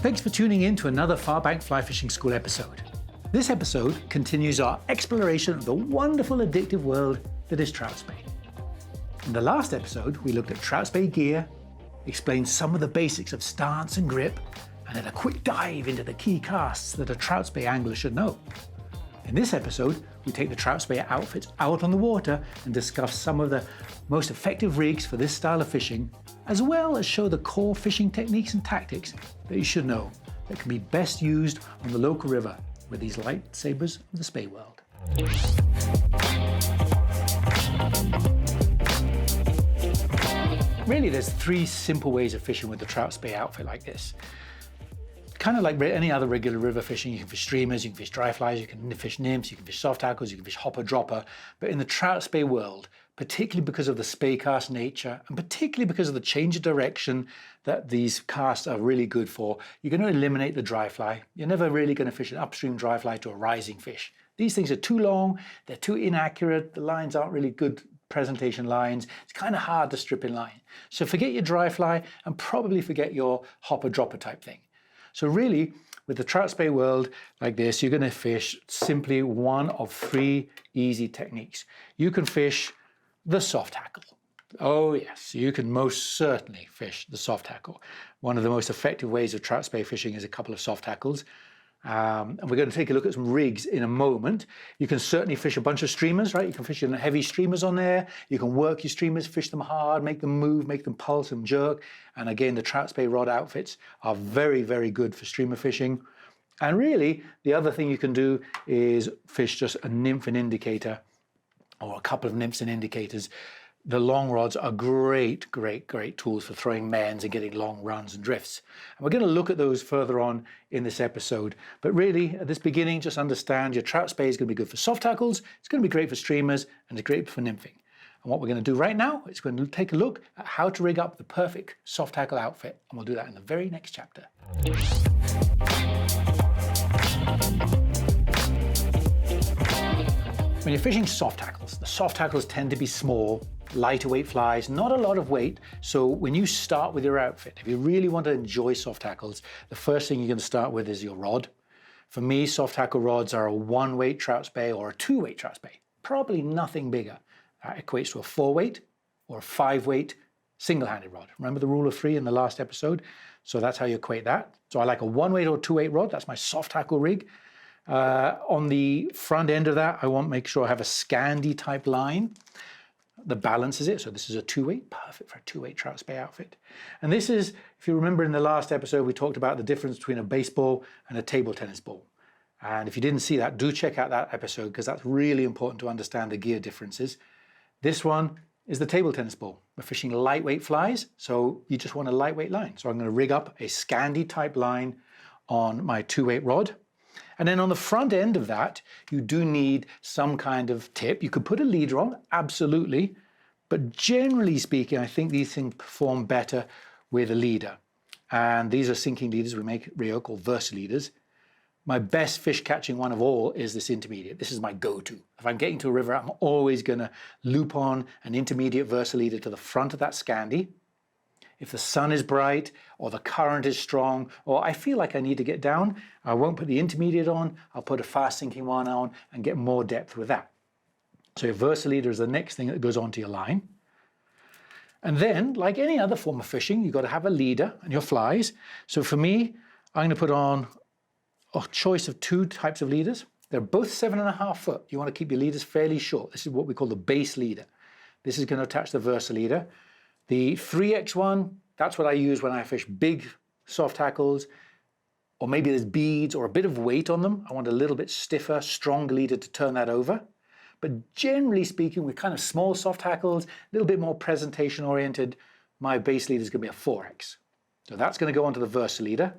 Thanks for tuning in to another Farbank Fly Fishing School episode. This episode continues our exploration of the wonderful addictive world that is Trout Spey. In the last episode, we looked at Trout Spey gear, explained some of the basics of stance and grip, and had a quick dive into the key casts that a Trout Spey angler should know. In this episode, we take the Trout Spey outfits out on the water and discuss some of the most effective rigs for this style of fishing, as well as show the core fishing techniques and tactics that you should know that can be best used on the local river with these lightsabers of the Spey world. Really, there's three simple ways of fishing with the Trout Spey outfit like this. Kind of like any other regular river fishing, you can fish streamers, you can fish dry flies, you can fish nymphs, you can fish soft hackles, you can fish hopper dropper. But in the Trout Spey world, particularly because of the Spey cast nature, and particularly because of the change of direction that these casts are really good for, you're going to eliminate the dry fly. You're never really going to fish an upstream dry fly to a rising fish. These things are too long, they're too inaccurate, the lines aren't really good presentation lines. It's kind of hard to strip in line. So forget your dry fly and probably forget your hopper dropper type thing. So really, with the Trout Spey world like this, you're going to fish simply one of three easy techniques. You can fish the soft hackle. Oh yes, you can most certainly fish the soft hackle. One of the most effective ways of Trout Spey fishing is a couple of soft hackles. And we're going to take a look at some rigs in a moment. You can certainly fish a bunch of streamers, right? You can fish your heavy streamers on there. You can work your streamers, fish them hard, make them move, make them pulse and jerk. And again, the Trout Spey rod outfits are very, very good for streamer fishing. And really, the other thing you can do is fish just a nymph and indicator, or a couple of nymphs and indicators. The long rods are great, great, great tools for throwing mains and getting long runs and drifts. And we're going to look at those further on in this episode. But really, at this beginning, just understand your Trout Spey is going to be good for soft hackles, it's going to be great for streamers, and it's great for nymphing. And what we're going to do right now is going to take a look at how to rig up the perfect soft hackle outfit. And we'll do that in the very next chapter. When you're fishing soft hackles, the soft hackles tend to be small, lighter weight flies, not a lot of weight. So when you start with your outfit, if you really want to enjoy soft hackles, the first thing you're going to start with is your rod. For me, soft hackle rods are a 1-weight Trout Spey or a 2-weight Trout Spey, probably nothing bigger. That equates to a 4-weight or a 5-weight single-handed rod. Remember the rule of 3 in the last episode? So that's how you equate that. So I like a 1-weight or 2-weight rod. That's my soft hackle rig. On the front end of that, I want to make sure I have a Scandi type line that balances it. So this is a 2-weight, perfect for a 2-weight Trout Spey outfit. And this is, if you remember in the last episode, we talked about the difference between a baseball and a table tennis ball. And if you didn't see that, do check out that episode because that's really important to understand the gear differences. This one is the table tennis ball. We're fishing lightweight flies, so you just want a lightweight line. So I'm going to rig up a Scandi type line on my 2-weight rod. And then on the front end of that, you do need some kind of tip. You could put a leader on, absolutely. But generally speaking, I think these things perform better with a leader. And these are sinking leaders we make at Rio called Versa leaders. My best fish catching one of all is this intermediate. This is my go-to. If I'm getting to a river, I'm always going to loop on an intermediate Versa leader to the front of that Scandi. If the sun is bright or the current is strong or I feel like I need to get down, I won't put the intermediate on, I'll put a fast sinking one on and get more depth with that. So your Versa leader is the next thing that goes onto your line. And then, like any other form of fishing, you've got to have a leader and your flies. So for me, I'm going to put on a choice of 2 types of leaders. They're both 7.5 foot. You want to keep your leaders fairly short. This is what we call the base leader. This is going to attach the Versa leader. The 3X one, that's what I use when I fish big soft hackles, or maybe there's beads or a bit of weight on them. I want a little bit stiffer, stronger leader to turn that over. But generally speaking, with kind of small soft hackles, a little bit more presentation oriented, my base leader is going to be a 4X. So that's going to go onto the Versa leader.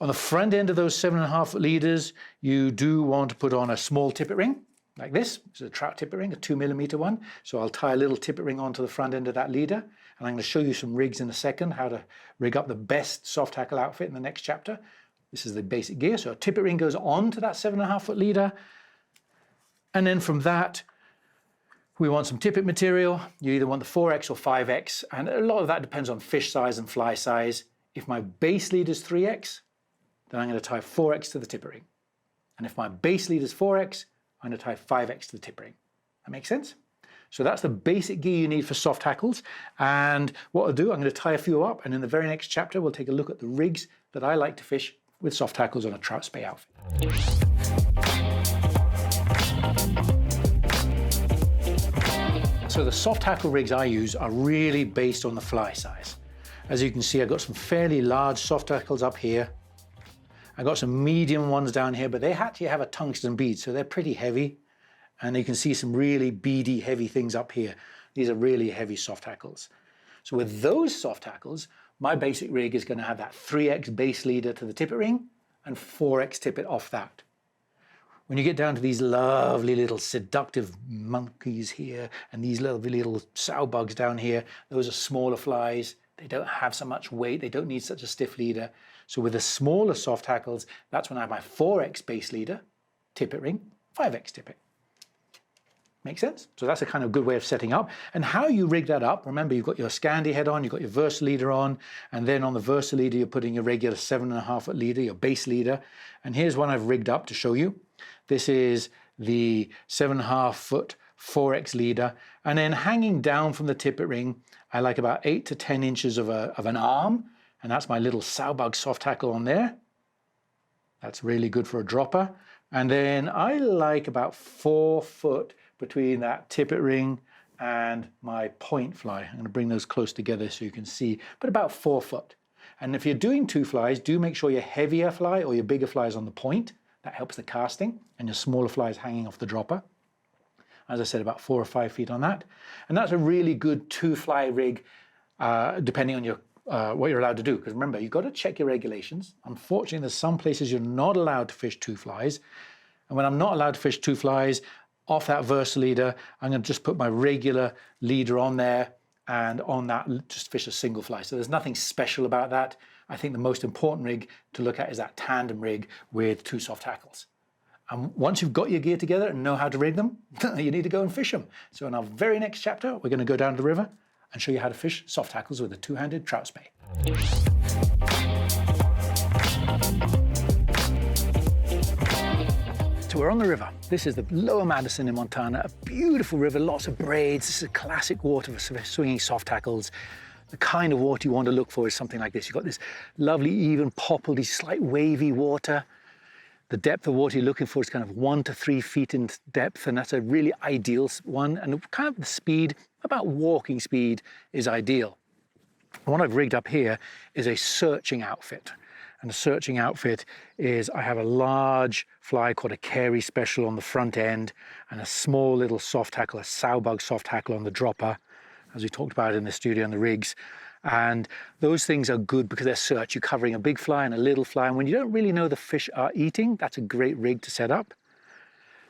On the front end of those 7.5 foot leaders, you do want to put on a small tippet ring. Like this. This is a trout tippet ring, a 2mm one. So I'll tie a little tippet ring onto the front end of that leader. And I'm going to show you some rigs in a second, how to rig up the best soft hackle outfit in the next chapter. This is the basic gear. So a tippet ring goes on to that 7.5 foot leader. And then from that, We want some tippet material. You either want the 4X or 5X, and a lot of that depends on fish size and fly size. If my base lead is 3X, then I'm going to tie 4X to the tippet ring. And if my base lead is 4X, I'm going to tie 5X to the tippet ring. That makes sense? So that's the basic gear you need for soft hackles. And what I'll do, I'm going to tie a few up, and in the very next chapter, we'll take a look at the rigs that I like to fish with soft hackles on a Trout Spey outfit. So the soft hackle rigs I use are really based on the fly size. As you can see, I've got some fairly large soft hackles up here. I've got some medium ones down here, but they actually have a tungsten bead, so they're pretty heavy. And you can see some really beady, heavy things up here. These are really heavy soft hackles. So with those soft hackles, my basic rig is going to have that 3X base leader to the tippet ring and 4X tippet off that. When you get down to these lovely little seductive monkeys here and these lovely little sow bugs down here, those are smaller flies. They don't have so much weight. They don't need such a stiff leader. So with the smaller soft hackles, that's when I have my 4X base leader, tippet ring, 5X tippet. Make sense? So that's a kind of good way of setting up. And how you rig that up, remember you've got your Scandi head on, you've got your Versa leader on, and then on the Versa leader you're putting your regular 7.5 foot leader, your base leader. And here's one I've rigged up to show you. This is the 7.5 foot 4X leader. And then hanging down from the tippet ring, I like about 8 to 10 inches of an arm. And that's my little sowbug soft hackle on there. That's really good for a dropper. And then I like about 4 foot between that tippet ring and my point fly. I'm going to bring those close together so you can see, but about 4 foot. And if you're doing 2 flies, do make sure your heavier fly or your bigger fly is on the point. That helps the casting, and your smaller fly is hanging off the dropper. As I said, about 4 or 5 feet on that. And that's a really good 2 fly rig, depending on your what you're allowed to do. Because remember, you've got to check your regulations. Unfortunately, there's some places you're not allowed to fish 2 flies. And when I'm not allowed to fish 2 flies, off that Versa leader, I'm going to just put my regular leader on there, and on that just fish a single fly. So there's nothing special about that. I think the most important rig to look at is that tandem rig with 2 soft hackles. And once you've got your gear together and know how to rig them, you need to go and fish them. So in our very next chapter, we're going to go down to the river and show you how to fish soft hackles with a 2-handed Trout Spey. So we're on the river. This is the Lower Madison in Montana, a beautiful river, lots of braids. This is a classic water for swinging soft hackles. The kind of water you want to look for is something like this. You've got this lovely, even poppledy, slight wavy water. The depth of water you're looking for is kind of 1 to 3 feet in depth, and that's a really ideal one. And kind of the speed, about walking speed, is ideal. What I've rigged up here is a searching outfit. And the searching outfit is I have a large fly called a Carey Special on the front end and a small little soft hackle, a sowbug soft hackle on the dropper, as we talked about in the studio on the rigs. And those things are good because they're search. You're covering a big fly and a little fly. And when you don't really know the fish are eating, that's a great rig to set up.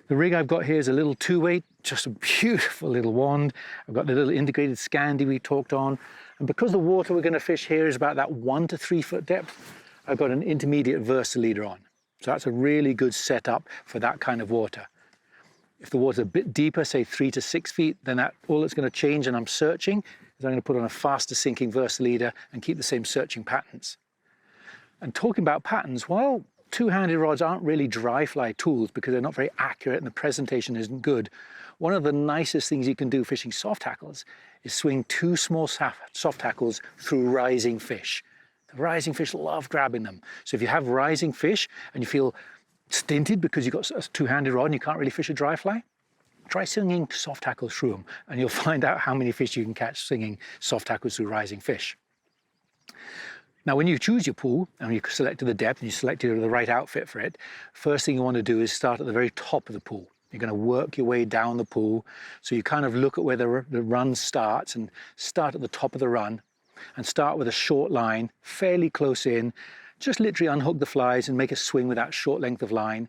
The rig I've got here is a little 2-weight, just a beautiful little wand. I've got the little integrated Scandi we talked on. And because the water we're going to fish here is about that 1 to 3 foot depth, I've got an intermediate Versa leader on. So that's a really good setup for that kind of water. If the water's a bit deeper, say 3 to 6 feet, then all that's going to change and I'm searching is I'm going to put on a faster sinking Versa leader and keep the same searching patterns. And talking about patterns, while 2-handed rods aren't really dry fly tools because they're not very accurate and the presentation isn't good, one of the nicest things you can do fishing soft hackles is swing 2 small soft hackles through rising fish. The rising fish love grabbing them. So if you have rising fish and you feel stinted because you've got a 2-handed rod and you can't really fish a dry fly, try swinging soft hackles through them and you'll find out how many fish you can catch swinging soft hackles through rising fish. Now, when you choose your pool and you selected the depth and you selected the right outfit for it, first thing you want to do is start at the very top of the pool. You're going to work your way down the pool. So you kind of look at where the run starts and start at the top of the run and start with a short line, fairly close in. Just literally unhook the flies and make a swing with that short length of line.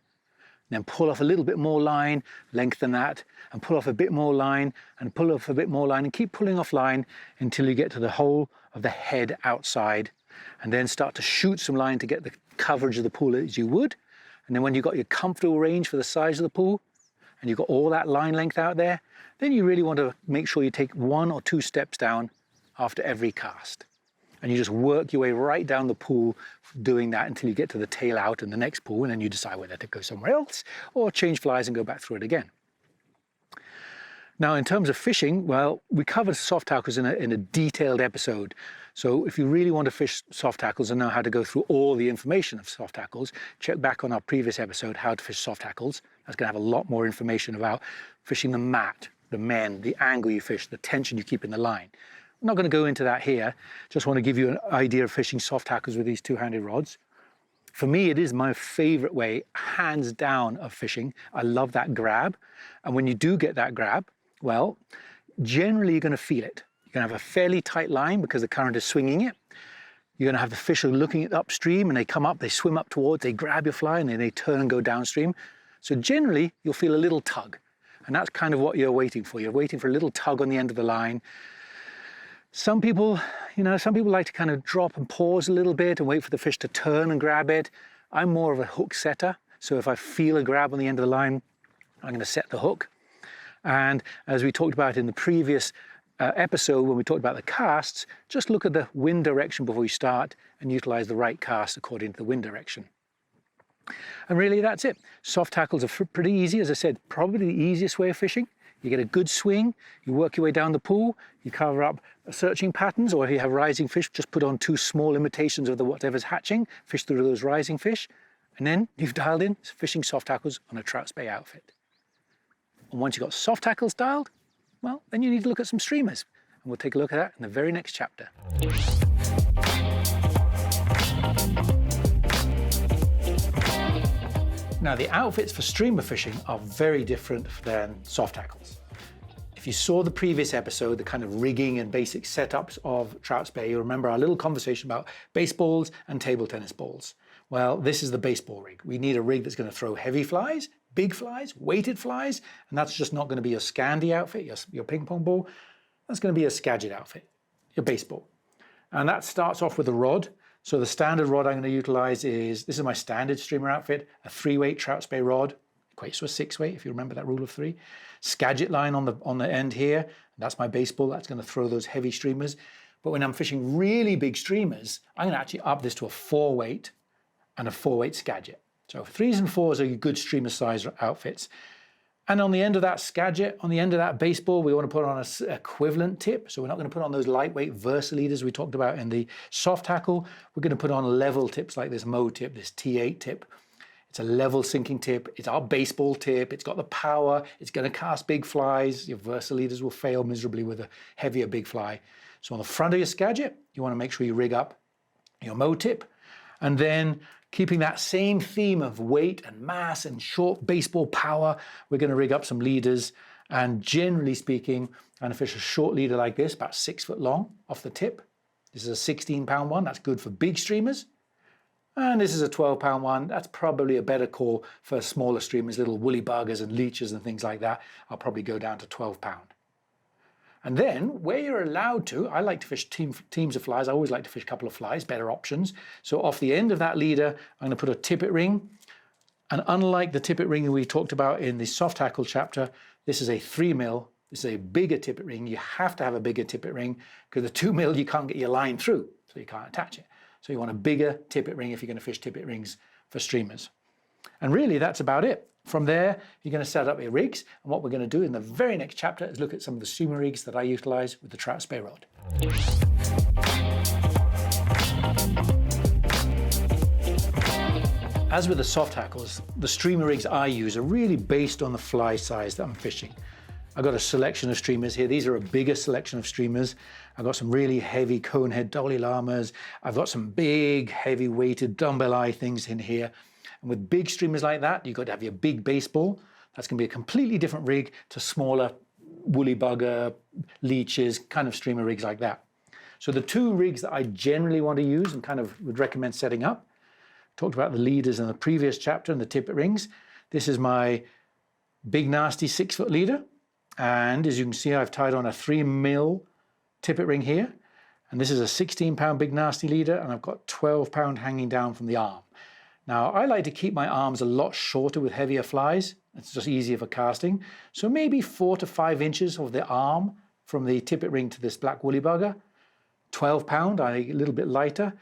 Then pull off a little bit more line, lengthen that, and pull off a bit more line, and pull off a bit more line, and keep pulling off line until you get to the whole of the head outside. And then start to shoot some line to get the coverage of the pool as you would. And then when you've got your comfortable range for the size of the pool, and you've got all that line length out there, then you really want to make sure you take 1 or 2 steps down after every cast. And you just work your way right down the pool doing that until you get to the tail out in the next pool, and then you decide whether to go somewhere else or change flies and go back through it again. Now, in terms of fishing, well, we covered soft tackles in a detailed episode. So if you really want to fish soft tackles and know how to go through all the information of soft tackles, check back on our previous episode, How to Fish Soft Tackles. That's going to have a lot more information about fishing the mat, the mend, the angle you fish, the tension you keep in the line. I'm not going to go into that here. Just want to give you an idea of fishing soft tackles with these two-handed rods. For me, it is my favorite way, hands down, of fishing. I love that grab. And when you do get that grab, well, generally you're going to feel it. You're going to have a fairly tight line because the current is swinging it. You're going to have the fish are looking at upstream, and they come up, they swim up towards, they grab your fly, and then they turn and go downstream. So generally, you'll feel a little tug. And that's kind of what you're waiting for. You're waiting for a little tug on the end of the line. Some people, some people like to kind of drop and pause a little bit and wait for the fish to turn and grab it. I'm more of a hook setter. So if I feel a grab on the end of the line, I'm going to set the hook. And as we talked about in the previous episode when we talked about the casts, just look at the wind direction before you start and utilize the right cast according to the wind direction. And really that's it. Soft tackles are pretty easy. As I said, probably the easiest way of fishing. You get a good swing, you work your way down the pool, you cover up searching patterns, or if you have rising fish, just put on 2 small imitations of whatever's hatching, fish through those rising fish, and then you've dialed in fishing soft tackles on a Trout Spey outfit. And once you've got soft tackles dialed, well, then you need to look at some streamers. And we'll take a look at that in the very next chapter. Now, the outfits for streamer fishing are very different than soft tackles. If you saw the previous episode, the kind of rigging and basic setups of Trout Spey, you remember our little conversation about baseballs and table tennis balls. Well, this is the baseball rig. We need a rig that's going to throw heavy flies, big flies, weighted flies, and that's just not going to be your Scandi outfit, your ping pong ball. That's going to be a Skagit outfit, your baseball. And that starts off with a rod. So the standard rod I'm going to utilize this is my standard streamer outfit, a 3-weight Trout Spey rod, equates to a 6-weight if you remember that rule of 3. Skagit line on the end here, that's my baseball, that's going to throw those heavy streamers. But when I'm fishing really big streamers, I'm going to actually up this to a 4-weight and a 4-weight Skagit. So 3s and 4s are your good streamer size outfits. And on the end of that Skagit, on the end of that baseball, we want to put on an equivalent tip. So we're not going to put on those lightweight Versa leaders we talked about in the soft tackle. We're going to put on level tips like this Mo tip, this T8 tip. It's a level sinking tip. It's our baseball tip. It's got the power. It's going to cast big flies. Your Versa leaders will fail miserably with a heavier big fly. So on the front of your Skagit, you want to make sure you rig up your Mo tip. And then keeping that same theme of weight and mass and short baseball power, we're going to rig up some leaders. And generally speaking, I'm going to fish a short leader like this, about 6 foot long off the tip. This is a 16-pound one. That's good for big streamers. And this is a 12-pound one. That's probably a better call for smaller streamers, little woolly buggers and leeches and things like that. I'll probably go down to 12-pound. And then where you're allowed to, I like to fish teams of flies. I always like to fish a couple of flies, better options. So off the end of that leader, I'm going to put a tippet ring. And unlike the tippet ring we talked about in the soft tackle chapter, this is a 3mm. This is a bigger tippet ring. You have to have a bigger tippet ring because the 2mm you can't get your line through, so you can't attach it. So you want a bigger tippet ring if you're going to fish tippet rings for streamers. And really that's about it. From there, you're going to set up your rigs, and what we're going to do in the very next chapter is look at some of the streamer rigs that I utilize with the Trout Spey rod. As with the soft tackles, the streamer rigs I use are really based on the fly size that I'm fishing. I've got a selection of streamers here. These are a bigger selection of streamers. I've got some really heavy conehead dolly llamas. I've got some big, heavy weighted dumbbell eye things in here. And with big streamers like that, you've got to have your big baseball. That's going to be a completely different rig to smaller woolly bugger, leeches, kind of streamer rigs like that. So the 2 rigs that I generally want to use and kind of would recommend setting up, talked about the leaders in the previous chapter and the tippet rings. This is my big nasty 6-foot leader. And as you can see, I've tied on a 3mm tippet ring here. And this is a 16-pound big nasty leader, and I've got 12-pound hanging down from the arm. Now, I like to keep my arms a lot shorter with heavier flies. It's just easier for casting. So maybe 4 to 5 inches of the arm from the tippet ring to this black woolly bugger. 12 pound, a little bit lighter.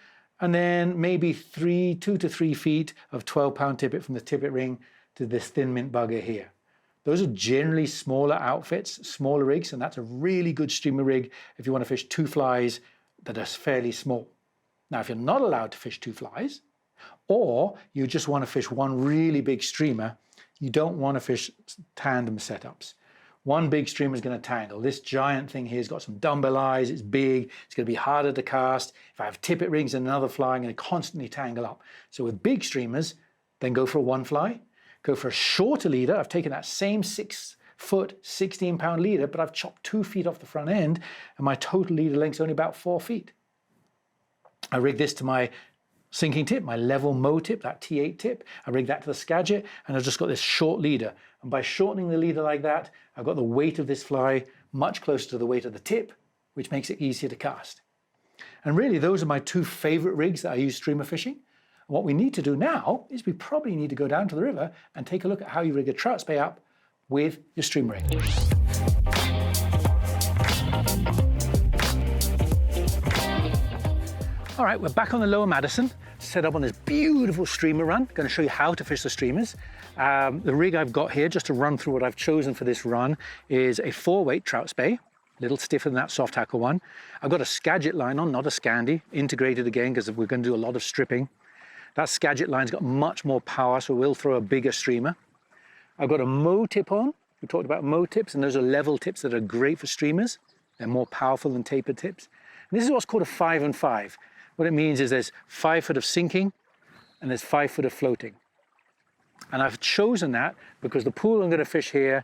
And then maybe 2 to 3 feet of 12-pound tippet from the tippet ring to this thin mint bugger here. Those are generally smaller outfits, smaller rigs, and that's a really good streamer rig if you want to fish 2 flies that are fairly small. Now, if you're not allowed to fish 2 flies, or you just want to fish one really big streamer, you don't want to fish tandem setups. One big streamer is going to tangle. This giant thing here has got some dumbbell eyes, it's big, it's going to be harder to cast. If I have tippet rings and another fly, I'm going to constantly tangle up. So with big streamers, then go for a 1 fly. Go for a shorter leader. I've taken that same 6-foot, 16-pound leader, but I've chopped 2 feet off the front end, and my total leader length is only about 4 feet. I rig this to my sinking tip, my level mow tip, that T8 tip. I rig that to the Skagit, and I've just got this short leader. And by shortening the leader like that, I've got the weight of this fly much closer to the weight of the tip, which makes it easier to cast. And really, those are my 2 favorite rigs that I use streamer fishing. And what we need to do now is we probably need to go down to the river and take a look at how you rig a trout spey up with your streamer rig. All right, we're back on the Lower Madison, set up on this beautiful streamer run. Going to show you how to fish the streamers. The rig I've got here, just to run through what I've chosen for this run, is a 4-weight trout spey, a little stiffer than that soft tackle one. I've got a Skagit line on, not a Scandi, integrated again because we're going to do a lot of stripping. That Skagit line's got much more power, so we'll throw a bigger streamer. I've got a mow tip on. We talked about mow tips, and those are level tips that are great for streamers. They're more powerful than tapered tips. And this is what's called a 5 and 5. What it means is there's 5 foot of sinking and there's 5 foot of floating. And I've chosen that because the pool I'm going to fish here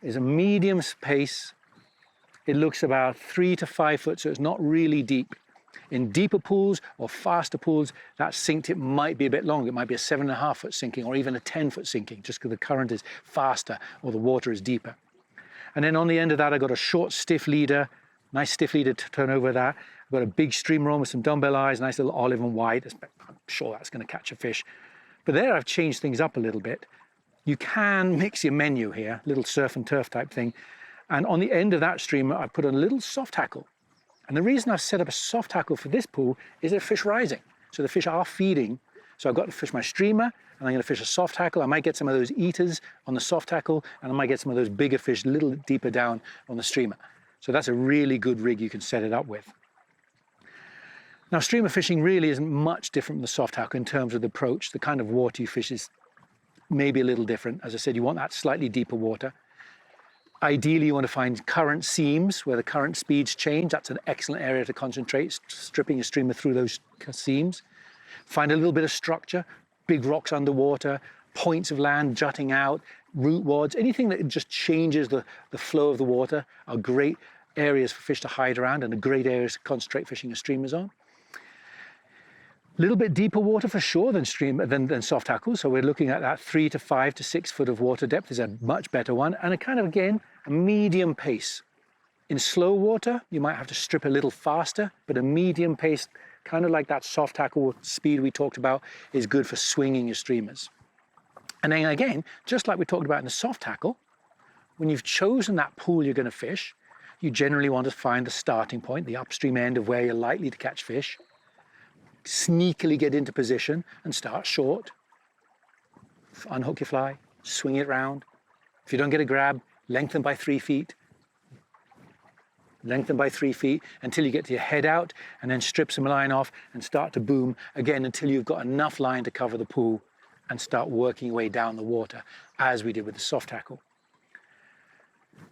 is a medium pace. It looks about 3 to 5 foot, so it's not really deep. In deeper pools or faster pools, that sink tip might be a bit longer. It might be a 7.5 foot sinking or even a 10 foot sinking, just because the current is faster or the water is deeper. And then on the end of that, I've got a short stiff leader, nice stiff leader to turn over that. I've got a big streamer on with some dumbbell eyes, nice little olive and white. I'm sure that's going to catch a fish. But there I've changed things up a little bit. You can mix your menu here, little surf and turf type thing. And on the end of that streamer, I put a little soft tackle. And the reason I've set up a soft tackle for this pool is they're fish rising. So the fish are feeding. So I've got to fish my streamer, and I'm going to fish a soft tackle. I might get some of those eaters on the soft tackle, and I might get some of those bigger fish a little deeper down on the streamer. So that's a really good rig you can set it up with. Now, streamer fishing really isn't much different from the soft tackle in terms of the approach. The kind of water you fish is maybe a little different. As I said, you want that slightly deeper water. Ideally, you want to find current seams where the current speeds change. That's an excellent area to concentrate, stripping your streamer through those seams. Find a little bit of structure, big rocks underwater, points of land jutting out, root wads, anything that just changes the flow of the water are great areas for fish to hide around and a great areas to concentrate fishing your streamers on. A little bit deeper water for sure than soft tackle. So we're looking at that 3 to 5 to 6 foot of water depth is a much better one. And a kind of, again, a medium pace. In slow water, you might have to strip a little faster, but a medium pace, kind of like that soft tackle speed we talked about, is good for swinging your streamers. And then again, just like we talked about in the soft tackle, when you've chosen that pool you're going to fish, you generally want to find the starting point, the upstream end of where you're likely to catch fish. Sneakily get into position and start short. Unhook your fly, swing it round. If you don't get a grab, lengthen by 3 feet. Lengthen by 3 feet until you get to your head out, and then strip some line off and start to boom again until you've got enough line to cover the pool and start working your way down the water, as we did with the soft tackle.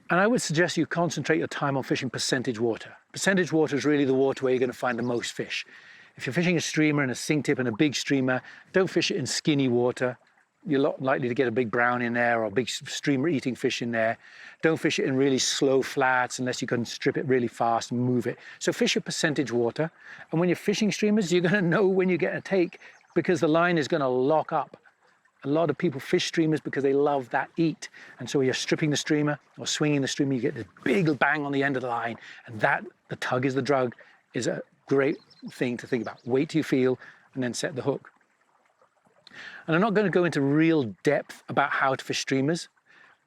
And I would suggest you concentrate your time on fishing percentage water. Percentage water is really the water where you're going to find the most fish. If you're fishing a streamer and a sink tip and a big streamer, don't fish it in skinny water. You're not likely to get a big brown in there or a big streamer eating fish in there. Don't fish it in really slow flats unless you can strip it really fast and move it. So fish your percentage water. And when you're fishing streamers, you're going to know when you get a take because the line is going to lock up. A lot of people fish streamers because they love that eat. And so when you're stripping the streamer or swinging the streamer, you get this big bang on the end of the line. And that, the tug is the drug, is a great thing to think about. Wait till you feel and then set the hook. And I'm not going to go into real depth about how to fish streamers.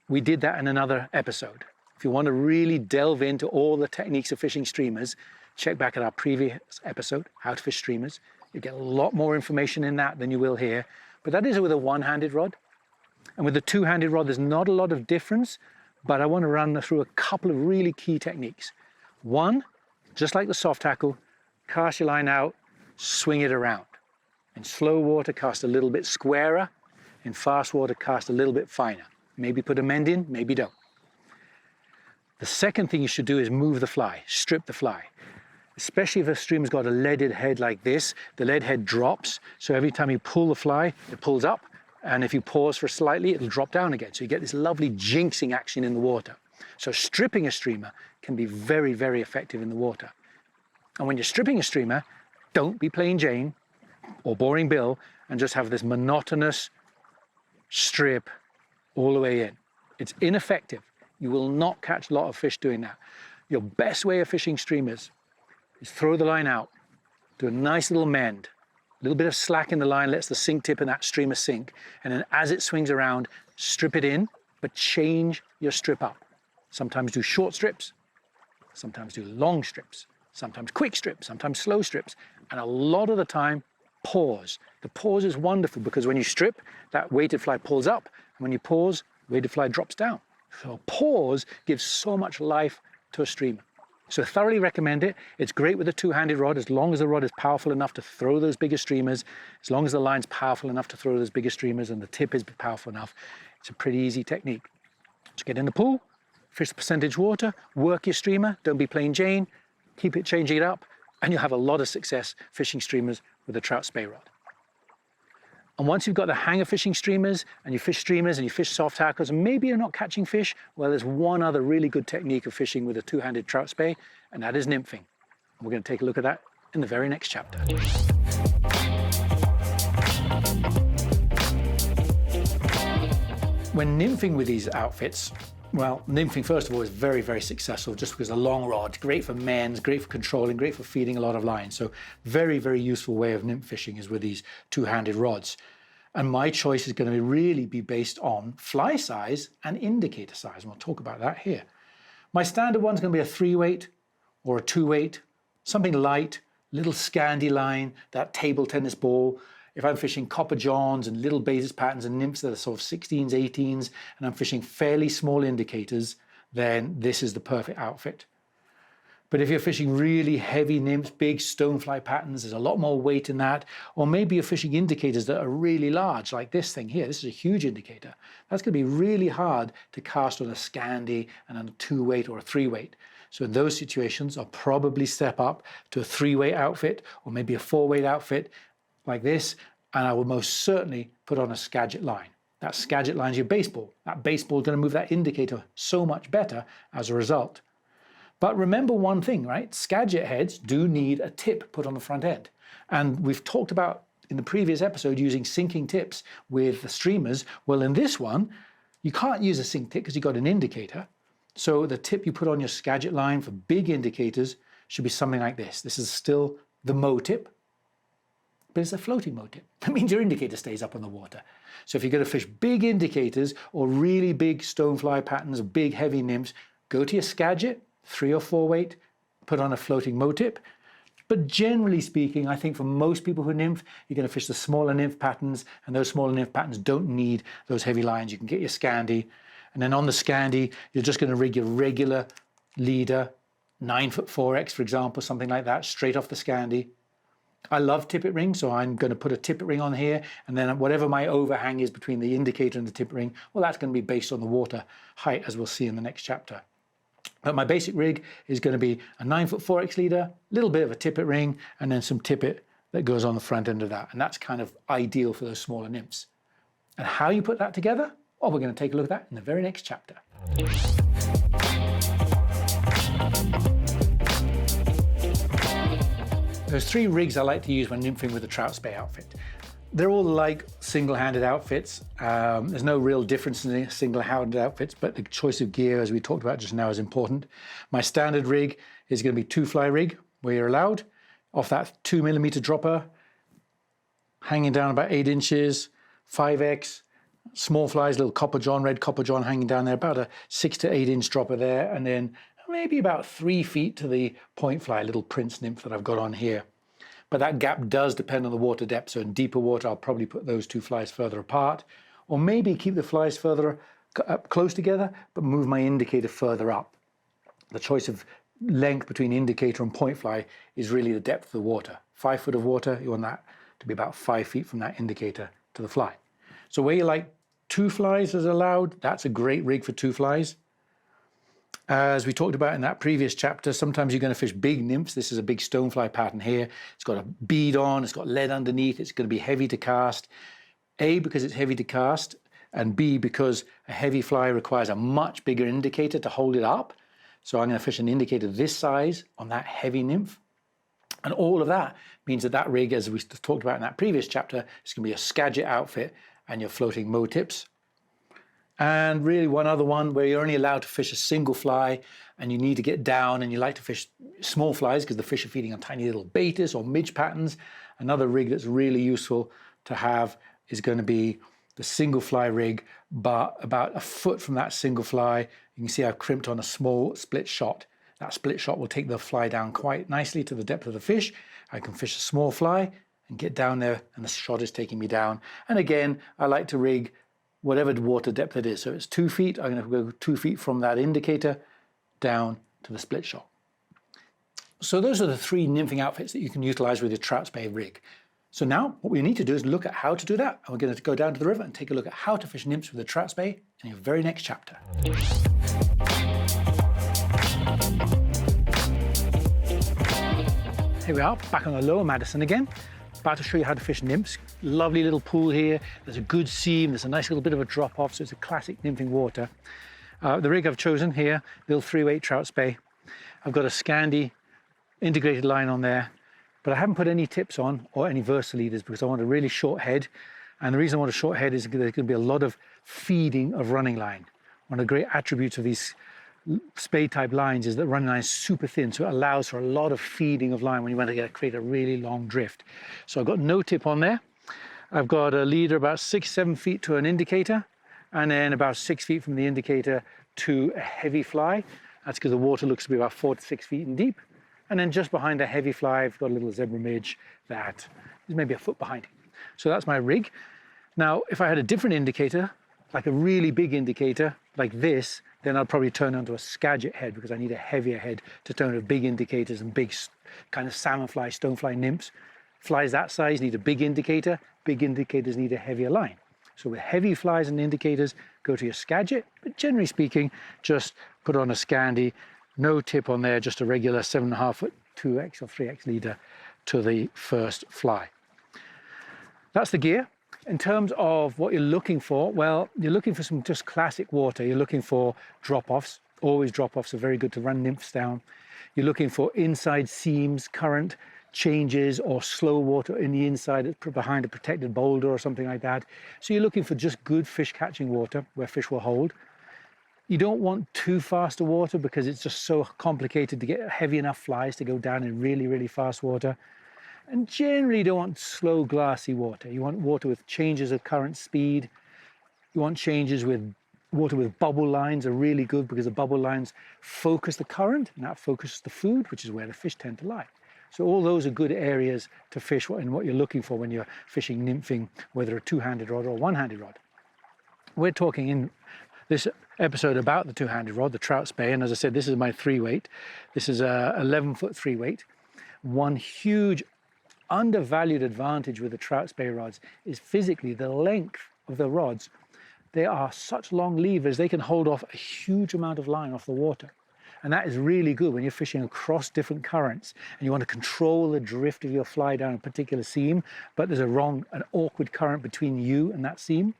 We did that in another episode. If you want to really delve into all the techniques of fishing streamers, check back at our previous episode, How to Fish Streamers. You get a lot more information in that than you will here. But that is with a one-handed rod. And with the two-handed rod, there's not a lot of difference, but I want to run through a couple of really key techniques. One, just like the soft tackle, cast your line out, swing it around. In slow water, cast a little bit squarer. In fast water, cast a little bit finer. Maybe put a mend in, maybe don't. The second thing you should do is move the fly, strip the fly. Especially if a streamer's got a leaded head like this, the lead head drops. So every time you pull the fly, it pulls up. And if you pause for slightly, it'll drop down again. So you get this lovely jinxing action in the water. So stripping a streamer can be very, very effective in the water. And when you're stripping a streamer, don't be plain Jane or boring Bill and just have this monotonous strip all the way in. It's ineffective. You will not catch a lot of fish doing that. Your best way of fishing streamers is throw the line out, do a nice little mend, a little bit of slack in the line lets the sink tip in that streamer sink, and then as it swings around, strip it in, but change your strip up. Sometimes do short strips, sometimes do long strips, sometimes quick strips, sometimes slow strips, and a lot of the time, pause. The pause is wonderful because when you strip, that weighted fly pulls up, and when you pause, weighted fly drops down. So pause gives so much life to a streamer. So thoroughly recommend it. It's great with a two-handed rod as long as the rod is powerful enough to throw those bigger streamers, as long as the line's powerful enough to throw those bigger streamers and the tip is powerful enough. It's a pretty easy technique. Just get in the pool, fish the percentage water, work your streamer, don't be plain Jane, keep it changing it up, and you'll have a lot of success fishing streamers with a Trout Spey rod. And once you've got the hang of fishing streamers and you fish soft tackles and maybe you're not catching fish, well, there's one other really good technique of fishing with a two-handed Trout Spey, and that is nymphing. We're going to take a look at that in the very next chapter. When nymphing with these outfits, well, nymphing, first of all, is very, very successful just because the long rod, great for men's, great for controlling, great for feeding a lot of line. So very, very useful way of nymph fishing is with these two-handed rods. And my choice is going to really be based on fly size and indicator size. And we'll talk about that here. My standard one's going to be a 3-weight or a 2-weight, something light, little Scandi line, that table tennis ball. If I'm fishing copper johns and little basis patterns and nymphs that are sort of 16s, 18s, and I'm fishing fairly small indicators, then this is the perfect outfit. But if you're fishing really heavy nymphs, big stonefly patterns, there's a lot more weight in that. Or maybe you're fishing indicators that are really large, like this thing here. This is a huge indicator. That's going to be really hard to cast on a Scandi and on a 2-weight or a 3-weight. So in those situations, I'll probably step up to a 3-weight outfit or maybe a 4-weight outfit like this, and I will most certainly put on a Skagit line. That Skagit line is your baseball. That baseball is going to move that indicator so much better as a result. But remember one thing, right? Skagit heads do need a tip put on the front end. And we've talked about in the previous episode using sinking tips with the streamers. Well, in this one, you can't use a sink tip because you've got an indicator. So the tip you put on your Skagit line for big indicators should be something like this. This is still the Mo tip, but it's a floating Mo tip. That means your indicator stays up on the water. So if you're going to fish big indicators or really big stonefly patterns, big heavy nymphs, go to your Skagit, 3 or 4 weight, put on a floating Mo tip. But generally speaking, I think for most people who nymph, you're going to fish the smaller nymph patterns, and those smaller nymph patterns don't need those heavy lines. You can get your Scandi, and then on the Scandi, you're just going to rig your regular leader, 9-foot 4X, for example, something like that, straight off the Scandi. I love tippet ring, so I'm going to put a tippet ring on here, and then whatever my overhang is between the indicator and the tippet ring, well, that's going to be based on the water height, as we'll see in the next chapter. But my basic rig is going to be a 9-foot 4X leader, a little bit of a tippet ring, and then some tippet that goes on the front end of that. And that's kind of ideal for those smaller nymphs. And how you put that together? Well, we're going to take a look at that in the very next chapter. There's 3 rigs I like to use when nymphing with the Trout Spey outfit. They're all like single-handed outfits. There's no real difference in the single-handed outfits, but the choice of gear, as we talked about just now, is important. My standard rig is going to be 2-fly rig, where you're allowed, off that 2mm dropper, hanging down about 8 inches, 5X, small flies, little copper john, red copper john hanging down there, about a 6 to 8 inch dropper there, and then maybe about 3 feet to the point fly, little Prince Nymph that I've got on here. But that gap does depend on the water depth, so in deeper water I'll probably put those two flies further apart, or maybe keep the flies further up close together, but move my indicator further up. The choice of length between indicator and point fly is really the depth of the water. 5 foot of water, you want that to be about 5 feet from that indicator to the fly. So where you like 2 flies is allowed, that's a great rig for 2 flies. As we talked about in that previous chapter, sometimes you're going to fish big nymphs. This is a big stonefly pattern here. It's got a bead on, it's got lead underneath, it's going to be heavy to cast. A, because it's heavy to cast, and B, because a heavy fly requires a much bigger indicator to hold it up. So I'm going to fish an indicator this size on that heavy nymph. And all of that means that that rig, as we talked about in that previous chapter, is going to be a Skagit outfit and you're floating mow tips. And really one other one where you're only allowed to fish a single fly and you need to get down and you like to fish small flies because the fish are feeding on tiny little betas or midge patterns. Another rig that's really useful to have is going to be the single fly rig, but about a foot from that single fly, you can see I've crimped on a small split shot. That split shot will take the fly down quite nicely to the depth of the fish. I can fish a small fly and get down there and the shot is taking me down. And again, I like to rig whatever water depth it is. So it's 2 feet, I'm going to go 2 feet from that indicator down to the split shot. So those are the 3 nymphing outfits that you can utilize with your Trout Spey rig. So now what we need to do is look at how to do that. And we're going to go down to the river and take a look at how to fish nymphs with a Trout Spey in your very next chapter. Here we are, back on the lower Madison again. About to show you how to fish nymphs. Lovely little pool here. There's a good seam. There's a nice little bit of a drop off. So it's a classic nymphing water. The rig I've chosen here, little 3-weight Trout Spey. I've got a Scandi integrated line on there, but I haven't put any tips on or any Versa leaders because I want a really short head. And the reason I want a short head is there's going to be a lot of feeding of running line. One of the great attributes of these Spey type lines is that running line is super thin, so it allows for a lot of feeding of line when you want to create a really long drift. So I've got no tip on there. I've got a leader about 6-7 feet to an indicator, and then about 6 feet from the indicator to a heavy fly. That's because the water looks to be about 4 to 6 feet in deep. And then just behind the heavy fly, I've got a little zebra midge that is maybe a foot behind it. So that's my rig. Now, if I had a different indicator, like a really big indicator like this, then I'll probably turn onto a Skagit head because I need a heavier head to turn to big indicators and big kind of salmon fly, stonefly nymphs. Flies that size need a big indicator. Big indicators need a heavier line. So with heavy flies and indicators, go to your Skagit, but generally speaking, just put on a Scandi, no tip on there, just a regular 7.5 foot 2X or 3X leader to the first fly. That's the gear. In terms of what you're looking for, well, you're looking for some just classic water. You're looking for drop-offs. Always drop-offs are very good to run nymphs down. You're looking for inside seams, current changes, or slow water in the inside behind a protected boulder or something like that. So you're looking for just good fish catching water where fish will hold. You don't want too fast a water because it's just so complicated to get heavy enough flies to go down in really, really fast water. And generally you don't want slow, glassy water. You want water with changes of current speed. You want changes with water with bubble lines are really good because the bubble lines focus the current and that focuses the food, which is where the fish tend to lie. So all those are good areas to fish and what you're looking for when you're fishing nymphing, whether a two-handed rod or a one-handed rod. We're talking in this episode about the two-handed rod, the Trout Spey, and as I said, this is my 3-weight. This is a 11-foot 3-weight. One huge undervalued advantage with the Trout Spey rods is physically the length of the rods. They are such long levers, they can hold off a huge amount of line off the water. And that is really good when you're fishing across different currents and you want to control the drift of your fly down a particular seam, but there's an awkward current between you and that seam.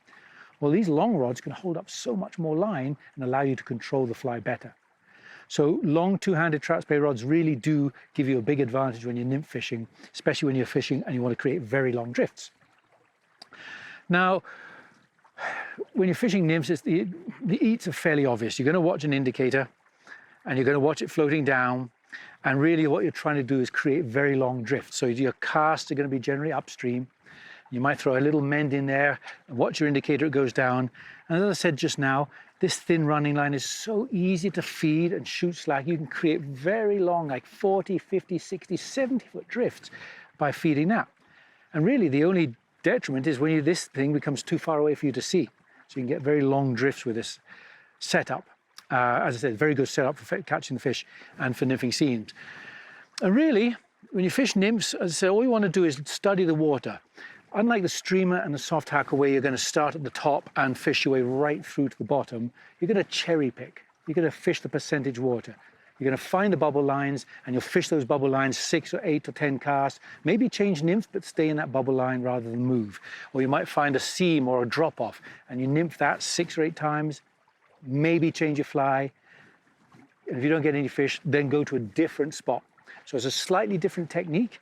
Well, these long rods can hold up so much more line and allow you to control the fly better. So long two-handed Trout Spey rods really do give you a big advantage when you're nymph fishing, especially when you're fishing and you want to create very long drifts. Now, when you're fishing nymphs, the eats are fairly obvious. You're going to watch an indicator and you're going to watch it floating down. And really what you're trying to do is create very long drifts. So your casts are going to be generally upstream. You might throw a little mend in there, and watch your indicator, it goes down. And as I said just now, this thin running line is so easy to feed and shoot slack. You can create very long, like 40, 50, 60, 70-foot drifts by feeding that. And really the only detriment is when this thing becomes too far away for you to see. So you can get very long drifts with this setup. As I said, very good setup for catching the fish and for nymphing seams. And really, when you fish nymphs, as I said, all you want to do is study the water. Unlike the streamer and the soft hackle where you're going to start at the top and fish your way right through to the bottom, you're going to cherry pick. You're going to fish the percentage water. You're going to find the bubble lines and you'll fish those bubble lines 6 or 8 or 10 casts. Maybe change nymph, but stay in that bubble line rather than move. Or you might find a seam or a drop off and you nymph that 6 or 8 times. Maybe change your fly. And if you don't get any fish, then go to a different spot. So it's a slightly different technique.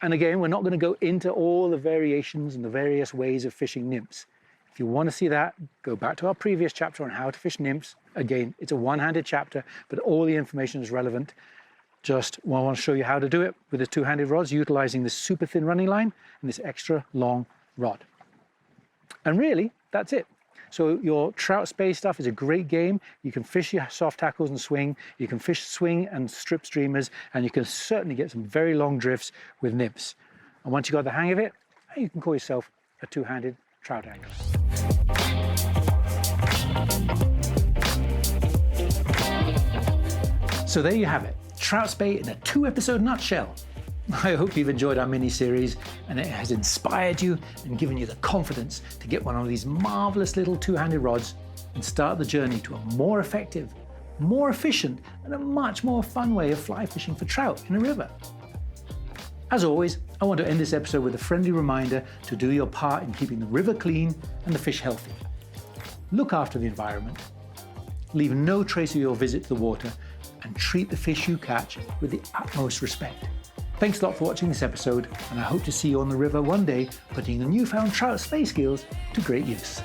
And again, we're not going to go into all the variations and the various ways of fishing nymphs. If you want to see that, go back to our previous chapter on how to fish nymphs. Again, it's a one-handed chapter, but all the information is relevant. Just want to show you how to do it with the two-handed rods, utilizing this super thin running line and this extra long rod. And really, that's it. So your Trout Spey stuff is a great game. You can fish your soft tackles and swing. You can fish swing and strip streamers, and you can certainly get some very long drifts with nymphs. And once you got the hang of it, you can call yourself a two-handed trout angler. So there you have it, Trout Spey in a 2-episode nutshell. I hope you've enjoyed our mini-series and it has inspired you and given you the confidence to get one of these marvelous little two-handed rods and start the journey to a more effective, more efficient, and a much more fun way of fly fishing for trout in a river. As always, I want to end this episode with a friendly reminder to do your part in keeping the river clean and the fish healthy. Look after the environment, leave no trace of your visit to the water, and treat the fish you catch with the utmost respect. Thanks a lot for watching this episode, and I hope to see you on the river one day, putting the newfound Trout Spey skills to great use.